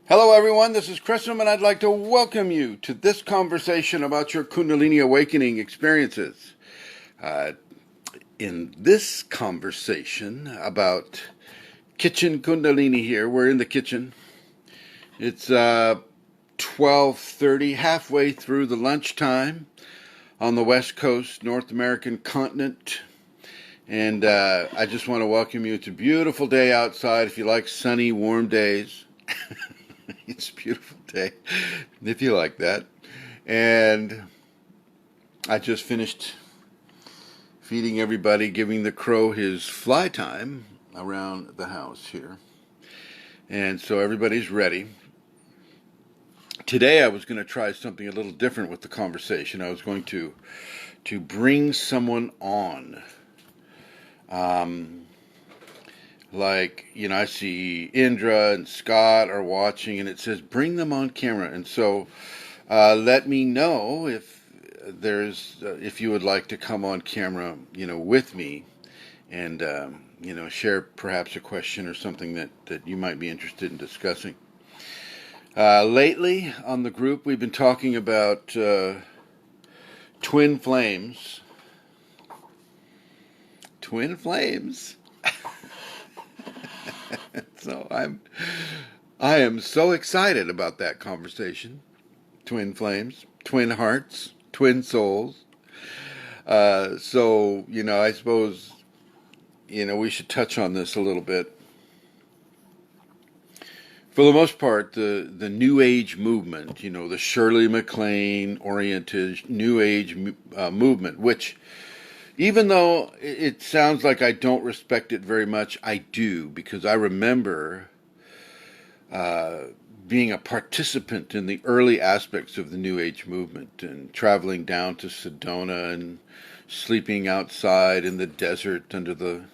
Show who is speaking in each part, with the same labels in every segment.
Speaker 1: Hello everyone, this is Chrism and I'd like to welcome you to this conversation about your Kundalini awakening experiences. Uh, in this conversation about kitchen Kundalini here, we're in the kitchen. It's 12:30, halfway through the lunchtime on the West Coast, North American continent. And I just want to welcome you. It's a beautiful day outside if you like sunny, warm days. It's a beautiful day, if you like that. And I just finished feeding everybody, giving the crow his fly time around the house here. And so everybody's ready. Today I was going to try something a little different with the conversation. I was going to bring someone on. I see Indra and Scott are watching, and it says bring them on camera. And so, let me know if you would like to come on camera, with me, and share perhaps a question or something that you might be interested in discussing. Lately on the group, we've been talking about twin flames. Twin flames. So I am so excited about that conversation. Twin flames, twin hearts, twin souls. I suppose, we should touch on this a little bit. For the most part, the New Age movement, the Shirley MacLaine oriented New Age movement, which, even though it sounds like I don't respect it very much, I do, because I remember being a participant in the early aspects of the New Age movement and traveling down to Sedona and sleeping outside in the desert under the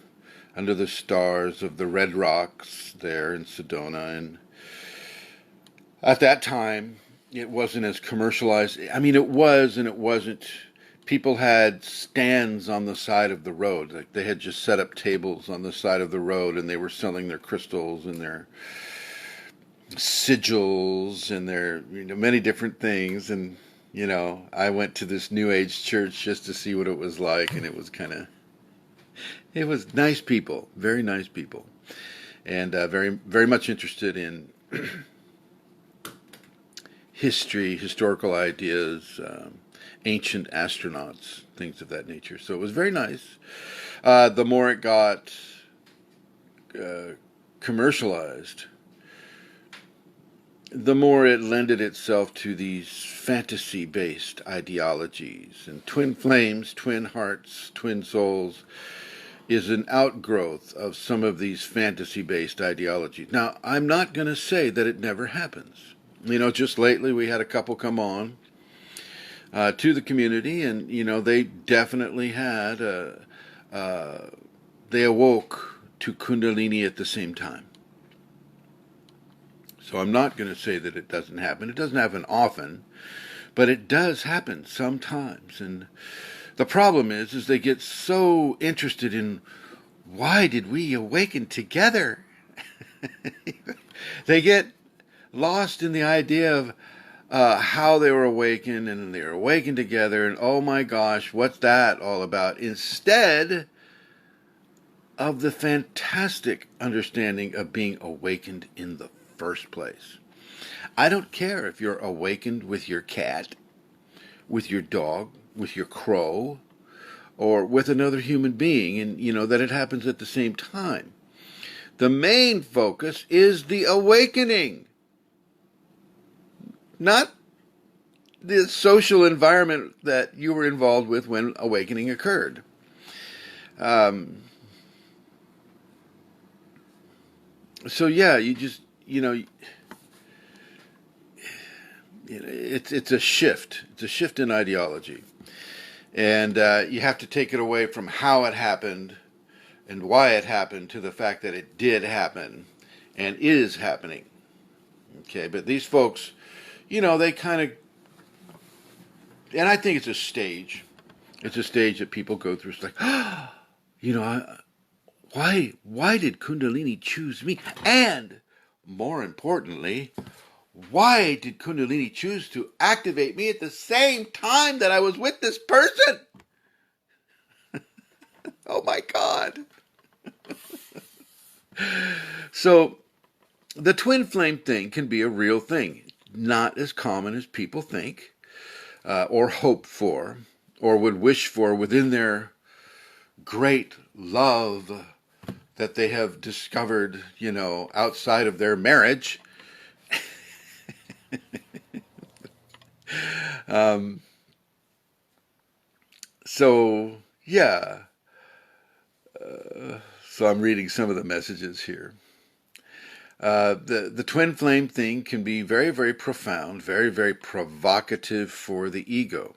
Speaker 1: stars of the Red Rocks there in Sedona. And at that time, it wasn't as commercialized. I mean, it was and it wasn't. People had stands on the side of the road. Like, they had just set up tables on the side of the road, and they were selling their crystals and their sigils and their many different things. And I went to this New Age church just to see what it was like, and it was nice people, very nice people, and very very much interested in historical ideas. Ancient astronauts, things of that nature. So it was very nice. The more it got commercialized, the more it lended itself to these fantasy-based ideologies. And twin flames, twin hearts, twin souls is an outgrowth of some of these fantasy-based ideologies. Now, I'm not going to say that it never happens. Just lately we had a couple come on to the community, and they definitely had they awoke to Kundalini at the same time. So I'm not going to say that it doesn't happen. It doesn't happen often, but it does happen sometimes. And the problem is they get so interested in, why did we awaken together? They get lost in the idea of how they were awakened, and they were awakened together, and oh my gosh, what's that all about? Instead of the fantastic understanding of being awakened in the first place. I don't care if you're awakened with your cat, with your dog, with your crow, or with another human being, and that it happens at the same time. The main focus is the awakening, not the social environment that you were involved with when awakening occurred. So yeah, you just, it's a shift. It's a shift in ideology. And you have to take it away from how it happened and why it happened to the fact that it did happen and is happening. Okay, but these folks, they kind of, and I think it's a stage. It's a stage that people go through. It's like, why did Kundalini choose me? And more importantly, why did Kundalini choose to activate me at the same time that I was with this person? Oh my God. So the twin flame thing can be a real thing, not as common as people think, or hope for, or would wish for within their great love that they have discovered, outside of their marriage. So, yeah. So I'm reading some of the messages here. The twin flame thing can be very, very profound, very, very provocative for the ego.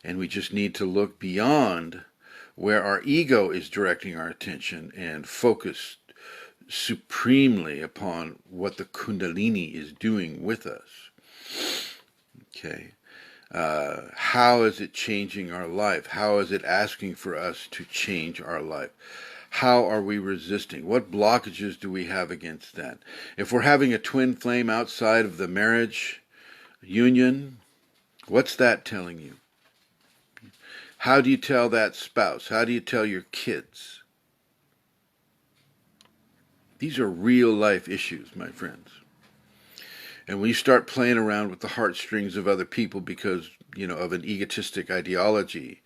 Speaker 1: And we just need to look beyond where our ego is directing our attention and focus supremely upon what the Kundalini is doing with us. Okay. How is it changing our life? How is it asking for us to change our life? How are we resisting? What blockages do we have against that? If we're having a twin flame outside of the marriage union, what's that telling you? How do you tell that spouse? How do you tell your kids? These are real life issues, my friends. And when you start playing around with the heartstrings of other people because, of an egotistic ideology,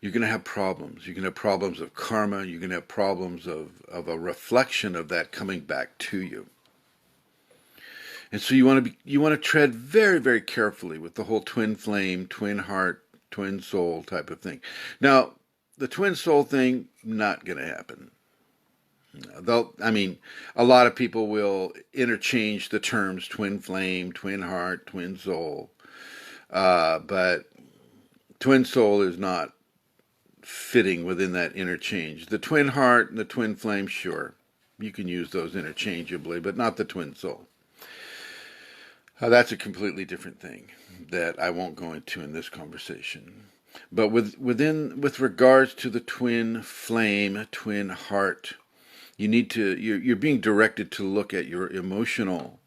Speaker 1: you're going to have problems. You're going to have problems of karma. You're going to have problems of a reflection of that coming back to you. And so you want to tread very, very carefully with the whole twin flame, twin heart, twin soul type of thing. Now, the twin soul thing, not going to happen. A lot of people will interchange the terms twin flame, twin heart, twin soul. But twin soul is not fitting within that interchange. The twin heart and the twin flame, sure, you can use those interchangeably, but not the twin soul. That's a completely different thing that I won't go into in this conversation. But with regards to the twin flame, twin heart, you're being directed to look at your emotional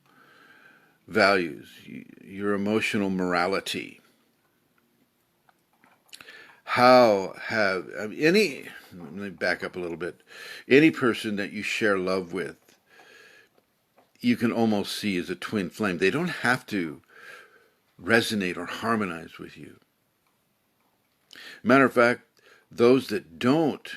Speaker 1: values, your emotional morality. Let me back up a little bit. Any person that you share love with, you can almost see as a twin flame. They don't have to resonate or harmonize with you. Matter of fact, those that don't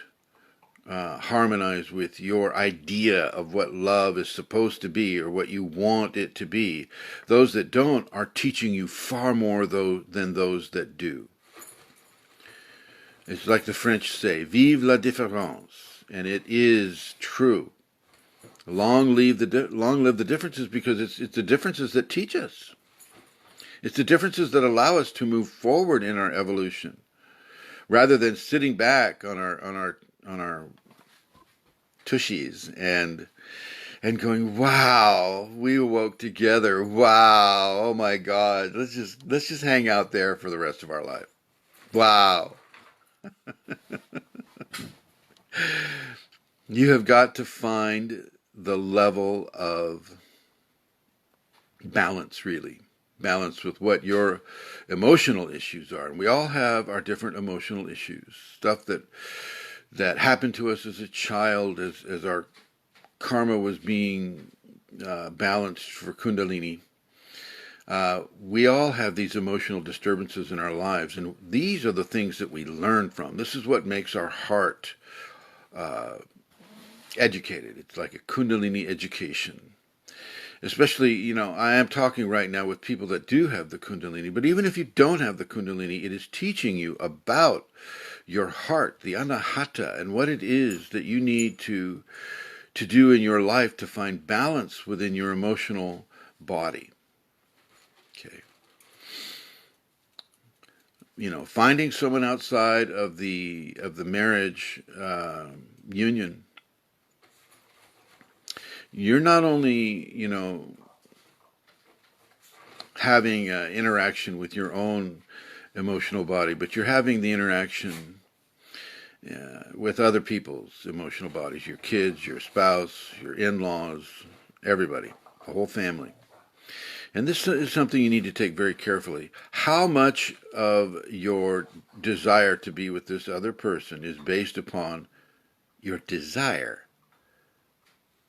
Speaker 1: harmonize with your idea of what love is supposed to be or what you want it to be, those that don't are teaching you far more than those that do. It's like the French say, vive la différence, and it is true. Long live the differences, because it's the differences that teach us. It's the differences that allow us to move forward in our evolution, rather than sitting back on our tushies and going, wow, we awoke together. Wow, oh my God, let's just hang out there for the rest of our life. Wow. You have got to find the level of balance, really. Balance with what your emotional issues are. And we all have our different emotional issues. Stuff that happened to us as a child, as our karma was being balanced for Kundalini. We all have these emotional disturbances in our lives, and these are the things that we learn from. This is what makes our heart educated. It's like a Kundalini education. Especially, I am talking right now with people that do have the Kundalini, but even if you don't have the Kundalini, it is teaching you about your heart, the anahata, and what it is that you need to do in your life to find balance within your emotional body. Okay. Finding someone outside of the marriage union, you're not only, having interaction with your own emotional body, but you're having the interaction with other people's emotional bodies, your kids, your spouse, your in-laws, everybody. a whole family. And this is something you need to take very carefully. How much of your desire to be with this other person is based upon your desire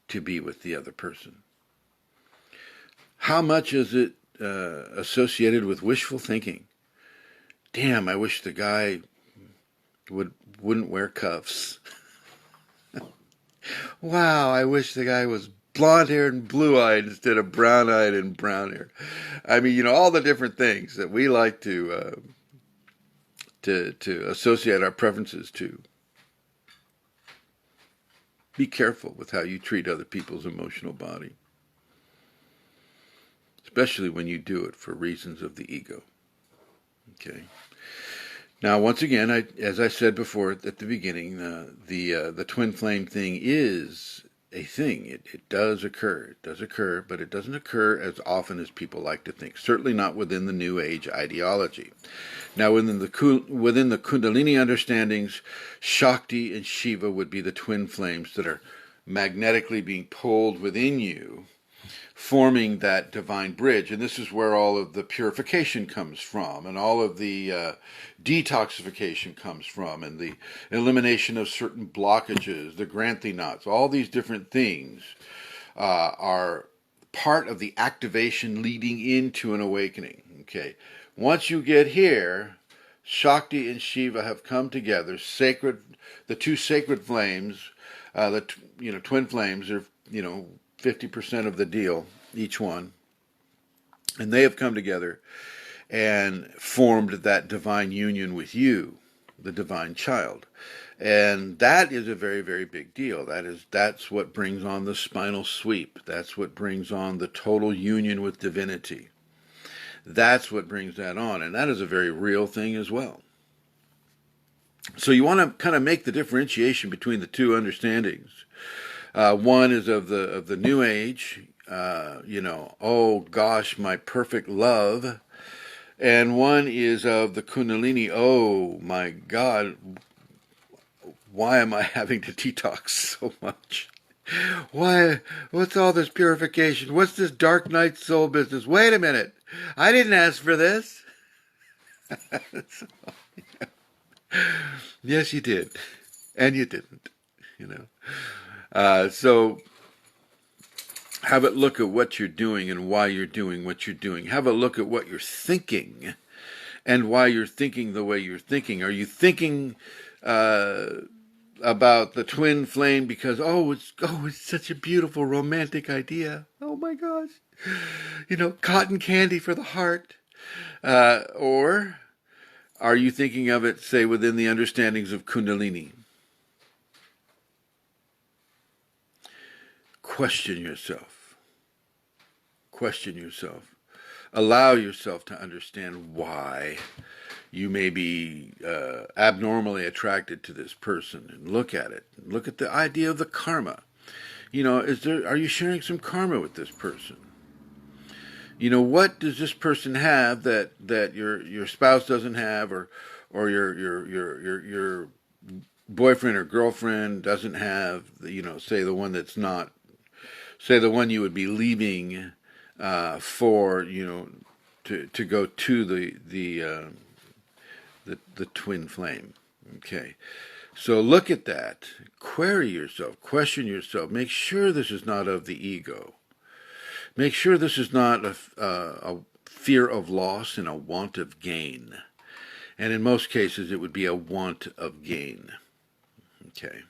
Speaker 1: to be with the other person? How much is it associated with wishful thinking? Damn, I wish the guy wouldn't wear cuffs. Wow, I wish the guy was blonde-haired and blue-eyed instead of brown-eyed and brown-haired. I mean, all the different things that we like to associate our preferences to. Be careful with how you treat other people's emotional body, especially when you do it for reasons of the ego. Okay. Now, once again, as I said before at the beginning, the twin flame thing is a thing. It does occur. It does occur, but it doesn't occur as often as people like to think. Certainly not within the New Age ideology. Now, within the Kundalini understandings, Shakti and Shiva would be the twin flames that are magnetically being pulled within you, forming that divine bridge. And this is where all of the purification comes from, and all of the detoxification comes from, and the elimination of certain blockages, the Granthi knots. All these different things are part of the activation leading into an awakening. Okay, once you get here, Shakti and Shiva have come together. The two sacred flames, twin flames are 50% of the deal, each one. And they have come together and formed that divine union with you, the divine child. And that is a very, very big deal. That's what brings on the spinal sweep. That's what brings on the total union with divinity. That's what brings that on. And that is a very real thing as well. So you want to kind of make the differentiation between the two understandings. One is of the New Age, oh gosh, my perfect love. And one is of the Kunalini, oh my God, why am I having to detox so much? Why, what's all this purification? What's this dark night soul business? Wait a minute, I didn't ask for this. So, yes, you did. And you didn't, So have a look at what you're doing and why you're doing what you're doing. Have a look at what you're thinking and why you're thinking the way you're thinking. Are you thinking about the twin flame because, it's such a beautiful romantic idea. Oh my gosh. Cotton candy for the heart. Or are you thinking of it, say, within the understandings of Kundalini? Question yourself. Question yourself. Allow yourself to understand why you may be abnormally attracted to this person, and look at it. Look at the idea of the karma. Are you sharing some karma with this person? What does this person have that your spouse doesn't have, or your boyfriend or girlfriend doesn't have? Say the one that's not. Say the one you would be leaving for, to go to the twin flame. Okay, so look at that. Query yourself. Question yourself. Make sure this is not of the ego. Make sure this is not a fear of loss and a want of gain. And in most cases, it would be a want of gain. Okay.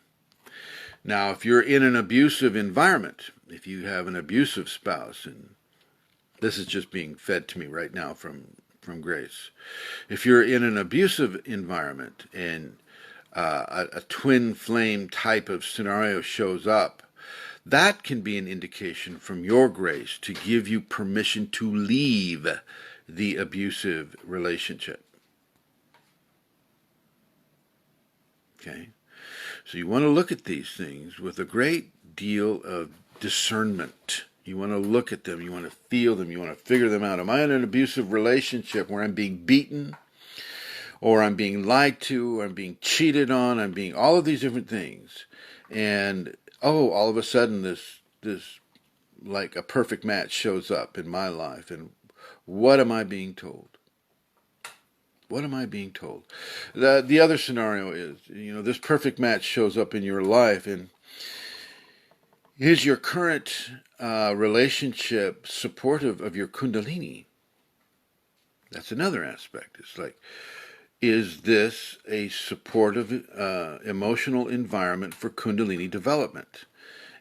Speaker 1: Now, if you're in an abusive environment, if you have an abusive spouse, and this is just being fed to me right now from Grace. If you're in an abusive environment and a twin flame type of scenario shows up, that can be an indication from your Grace to give you permission to leave the abusive relationship. Okay? So you want to look at these things with a great deal of discernment. You want to look at them. You want to feel them. You want to figure them out. Am I in an abusive relationship where I'm being beaten, or I'm being lied to, or I'm being cheated on, I'm being all of these different things, and all of a sudden this like a perfect match shows up in my life, and what am I being told? What am I being told? The other scenario is, this perfect match shows up in your life, and is your current relationship supportive of your Kundalini? That's another aspect. It's like, is this a supportive emotional environment for Kundalini development?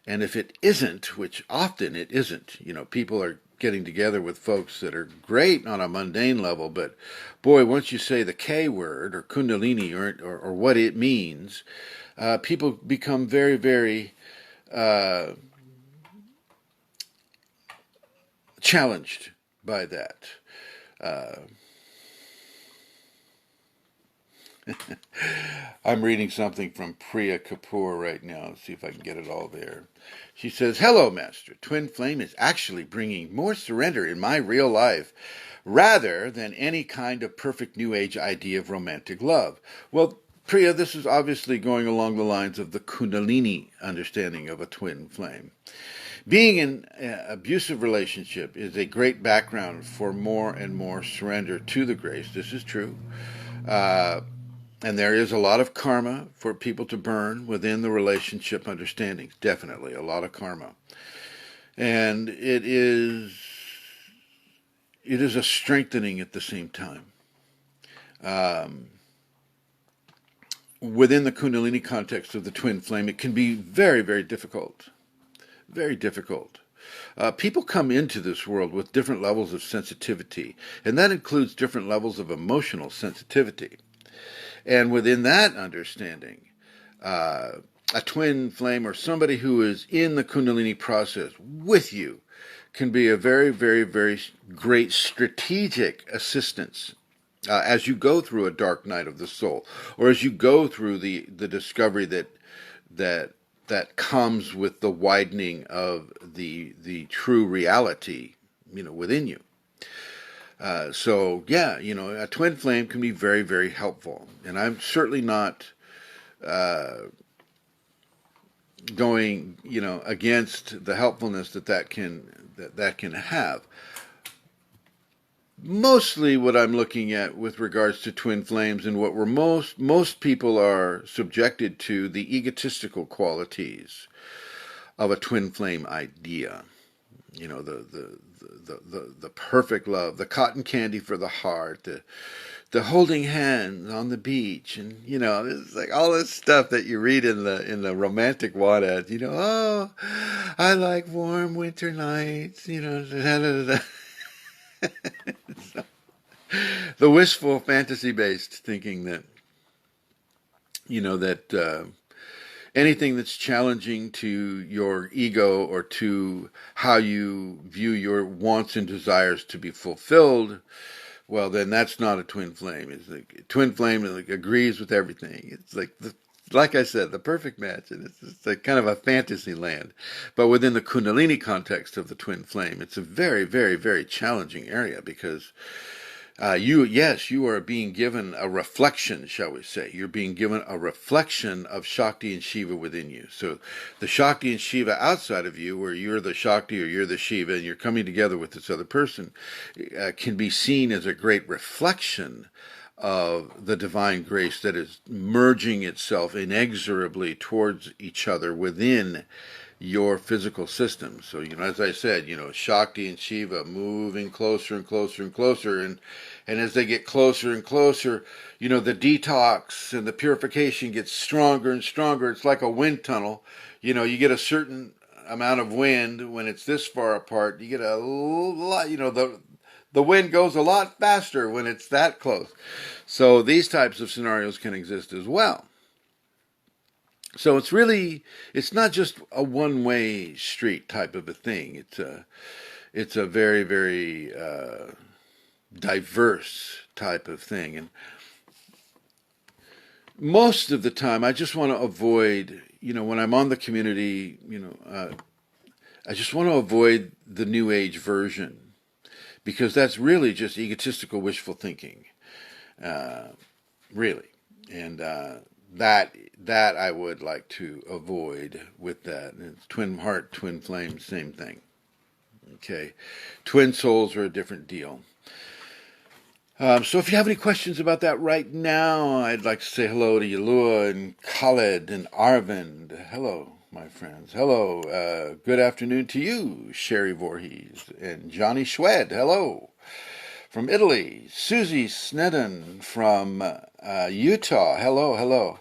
Speaker 1: And if it isn't, which often it isn't, people are getting together with folks that are great on a mundane level, but boy, once you say the K word or Kundalini or what it means, people become very, very challenged by that. I'm reading something from Priya Kapoor right now. Let's see if I can get it all there. She says, "Hello, Master. Twin Flame is actually bringing more surrender in my real life rather than any kind of perfect New Age idea of romantic love." Well, Priya, this is obviously going along the lines of the Kundalini understanding of a twin flame. Being in an abusive relationship is a great background for more and more surrender to the grace. This is true. And there is a lot of karma for people to burn within the relationship understandings. Definitely a lot of karma. And it is a strengthening at the same time. Within the Kundalini context of the twin flame, it can be very, very difficult. Very difficult. People come into this world with different levels of sensitivity, and that includes different levels of emotional sensitivity. And within that understanding, a twin flame or somebody who is in the Kundalini process with you can be a very, very, very great strategic assistance as you go through a dark night of the soul, or as you go through the discovery that comes with the widening of the true reality, within you. So yeah, a twin flame can be very, very helpful, and I'm certainly not going, against the helpfulness that can have. Mostly, what I'm looking at with regards to twin flames and what most people are subjected to, the egotistical qualities of a twin flame idea. The perfect love, the cotton candy for the heart, the holding hands on the beach, and it's like all this stuff that you read in the romantic wad. Oh, I like warm winter nights. So, the wishful fantasy based thinking that anything that's challenging to your ego or to how you view your wants and desires to be fulfilled, well, then that's not a twin flame. It's like a twin flame that agrees with everything. It's like I said, the perfect match, and it's like kind of a fantasy land. But within the Kundalini context of the twin flame, it's a very, very, very challenging area because you are being given a reflection, shall we say. You're being given a reflection of Shakti and Shiva within you. So the Shakti and Shiva outside of you, where you're the Shakti or you're the Shiva, and you're coming together with this other person, can be seen as a great reflection of the divine grace that is merging itself inexorably towards each other within your physical system. So, as I said, Shakti and Shiva moving closer and closer and closer, and as they get closer and closer, the detox and the purification gets stronger and stronger. It's like a wind tunnel. You get a certain amount of wind when it's this far apart. You get a lot, the wind goes a lot faster when it's that close. So these types of scenarios can exist as well. So it's not just a one-way street type of a thing. It's a very, very diverse type of thing. And most of the time, I just want to avoid, when I'm on the community, I just want to avoid the New Age version because that's really just egotistical wishful thinking, really. And that I would like to avoid with that. And it's twin heart, twin flame, same thing. Okay. Twin souls are a different deal. So if you have any questions about that right now, I'd like to say hello to Yalua and Khaled and Arvind. Hello, my friends. Hello. Good afternoon to you, Sherry Voorhees and Johnny Schwed. Hello. From Italy, Susie Snedden from Utah. Hello, hello.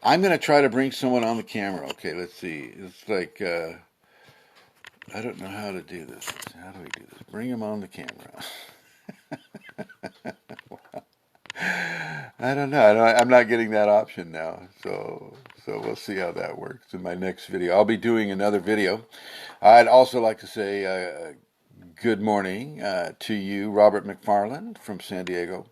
Speaker 1: I'm going to try to bring someone on the camera. Okay, let's see. It's like... I don't know how to do this. How do we do this? Bring him on the camera. I don't know. I'm not getting that option now. So we'll see how that works in my next video. I'll be doing another video. I'd also like to say good morning to you, Robert McFarland from San Diego.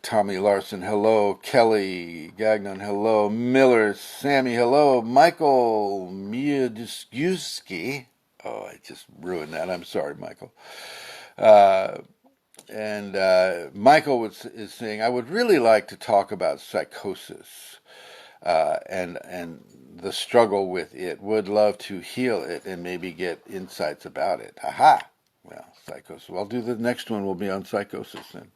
Speaker 1: Tommy Larson, hello. Kelly Gagnon, hello. Miller, Sammy, hello. Michael Miodiskuski. Oh, I just ruined that. I'm sorry, Michael. And Michael is saying, I would really like to talk about psychosis and the struggle with it. Would love to heal it and maybe get insights about it. Aha! Well, psychosis. Well, I'll do the next one. Will be on psychosis then.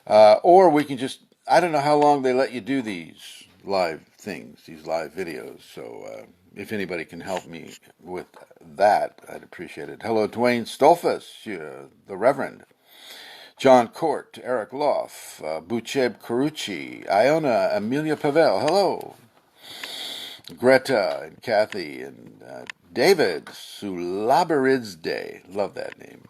Speaker 1: Or we can just, I don't know how long they let you do these live things, these live videos. So if anybody can help me with that, I'd appreciate it. Hello, Dwayne Stolfus, the Reverend. John Court, Eric Loff, Bucheb Carucci, Iona Amelia Pavel, hello. Greta and Kathy and David Sulaberidzde, love that name.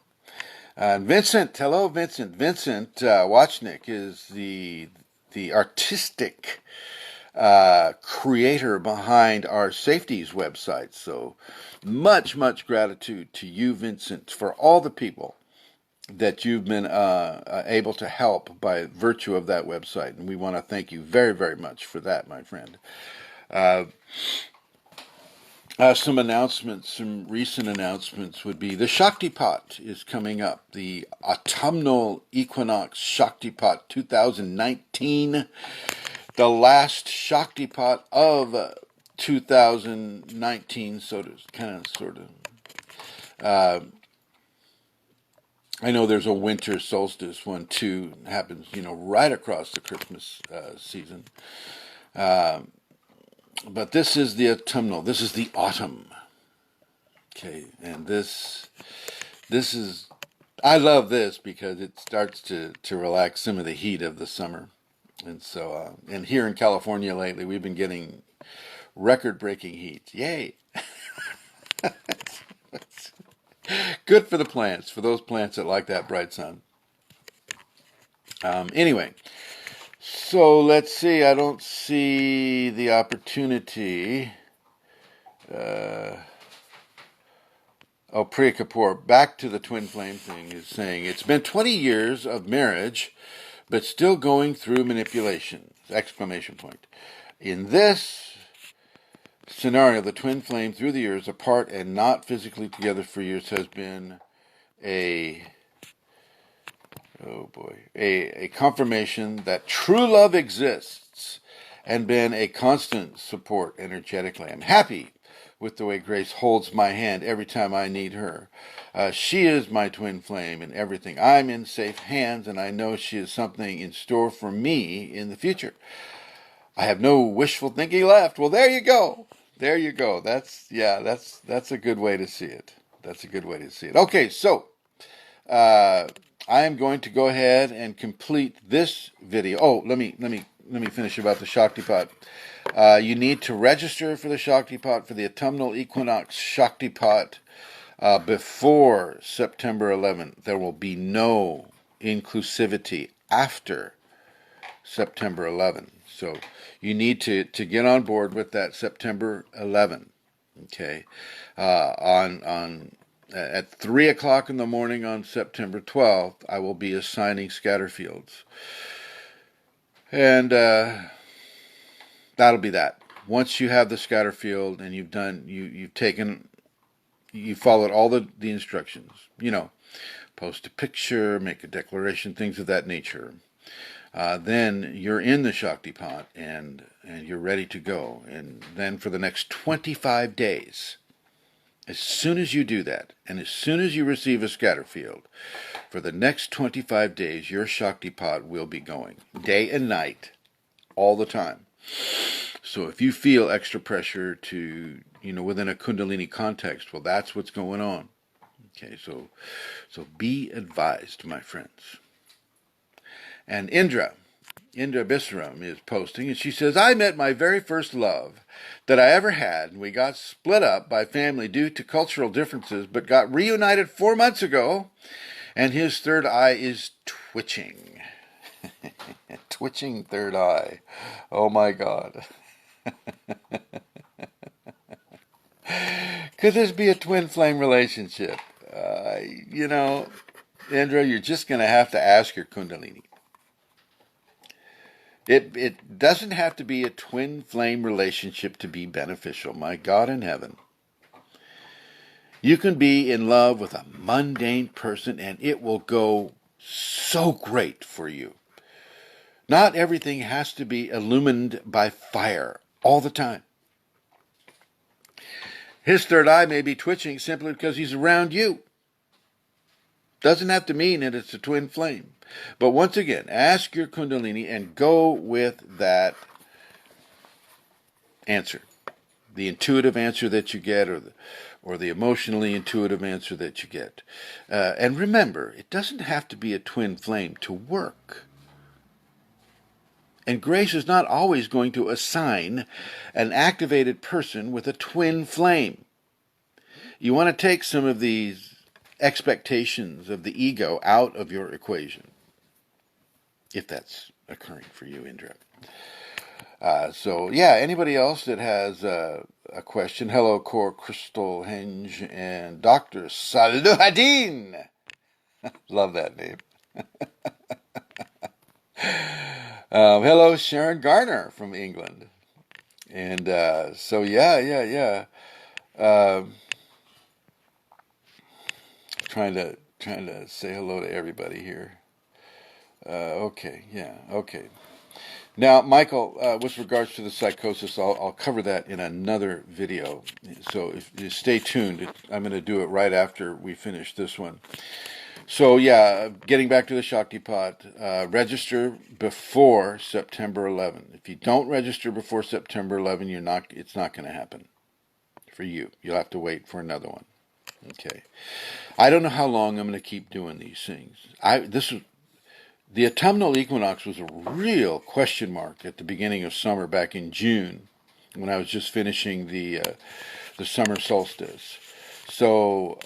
Speaker 1: Vincent, hello Vincent. Vincent Watchnick is the artistic creator behind our safeties website. So much gratitude to you, Vincent, for all the people that you've been able to help by virtue of that website. And we want to thank you very, very much for that, my friend. Some announcements, some recent announcements would be the Shaktipat is coming up. The Autumnal Equinox Shaktipat 2019. The last Shaktipat of 2019, sort of. I know there's a winter solstice one too, happens, right across the Christmas season. But this is the autumnal. This is the autumn. Okay, and this is, I love this because it starts to relax some of the heat of the summer. And so, and here in California lately, we've been getting record-breaking heat. Yay! Good for the plants, for those plants that like that bright sun. Anyway, so let's see. I don't see the opportunity. Priya Kapoor, back to the twin flame thing, is saying, it's been 20 years of marriage, but still going through manipulation! Exclamation point. In this scenario, the twin flame through the years apart and not physically together for years has been a confirmation that true love exists and been a constant support energetically. I'm happy with the way Grace holds my hand every time I need her. She is my twin flame in everything. I'm in safe hands, and I know she has something in store for me in the future. I have no wishful thinking left. Well, there you go. There you go. That's a good way to see it. That's a good way to see it. Okay, so I am going to go ahead and complete this video. Oh, let me finish about the Shaktipat. You need to register for the Shaktipat, for the autumnal equinox Shaktipat, before September 11th. There will be no inclusivity after September 11th. So you need to get on board with that September 11th. Okay, at 3 o'clock in the morning on September 12th, I will be assigning scatter fields. And that'll be that. Once you have the scatter field and you've followed all the instructions, post a picture, make a declaration, things of that nature. then you're in the Shakti pot and you're ready to go. And then for the next 25 days, as soon as you do that, and as soon as you receive a scatter field, for the next 25 days, your Shakti pot will be going, day and night, all the time. So if you feel extra pressure to, within a Kundalini context, well, that's what's going on. Okay, so be advised, my friends. And Indra Bisram is posting, and she says, I met my very first love that I ever had, and we got split up by family due to cultural differences, but got reunited 4 months ago, and his third eye is twitching. Twitching third eye. Oh my God. Could this be a twin flame relationship? Indra, you're just going to have to ask your Kundalini. It doesn't have to be a twin flame relationship to be beneficial. My God in heaven. You can be in love with a mundane person and it will go so great for you. Not everything has to be illumined by fire all the time. His third eye may be twitching simply because he's around you. Doesn't have to mean that it's a twin flame. But once again, ask your Kundalini and go with that answer. The intuitive answer that you get or the emotionally intuitive answer that you get. And remember, it doesn't have to be a twin flame to work. And grace is not always going to assign an activated person with a twin flame. You want to take some of these expectations of the ego out of your equation, if that's occurring for you, Indra. Anybody else that has a question? Hello, Core Crystal Henge and Dr. Saluhadin. Love that name. Hello, Sharon Garner from England. And trying to say hello to everybody here. Okay. Now, Michael, with regards to the psychosis, I'll cover that in another video. So if you stay tuned, I'm going to do it right after we finish this one. So getting back to the Shakti pot, register before September 11. If you don't register before September 11, it's not going to happen for you. You'll have to wait for another one. Okay. I don't know how long I'm going to keep doing these things. The autumnal equinox was a real question mark at the beginning of summer back in June when I was just finishing the summer solstice. So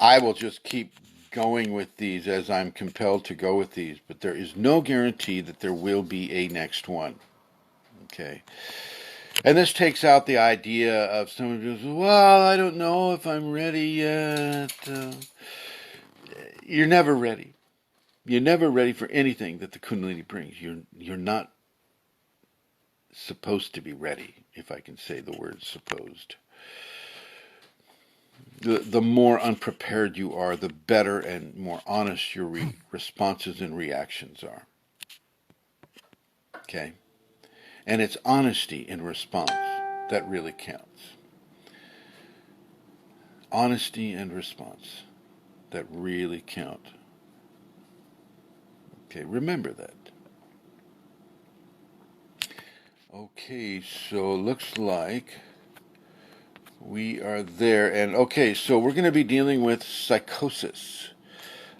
Speaker 1: I will just keep going with these as I'm compelled to go with these, but there is no guarantee that there will be a next one. Okay. And this takes out the idea of someone who goes, well, I don't know if I'm ready yet. You're never ready. You're never ready for anything that the Kundalini brings. You're not supposed to be ready, if I can say the word supposed. The more unprepared you are, the better and more honest your responses and reactions are. Okay? And it's honesty in response that really counts. Honesty and response that really count. Okay, remember that. Okay, so looks like we are there. And okay, so we're going to be dealing with psychosis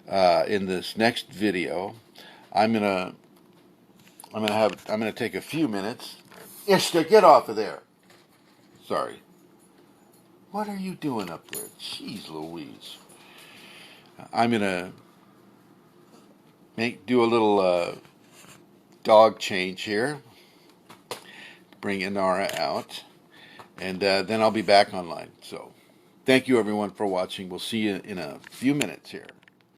Speaker 1: in this next video. I'm gonna take a few minutes. Ishta, get off of there. Sorry. What are you doing up there? Jeez Louise. I'm gonna do a little dog change here. Bring Inara out. And then I'll be back online. So thank you everyone for watching. We'll see you in a few minutes here.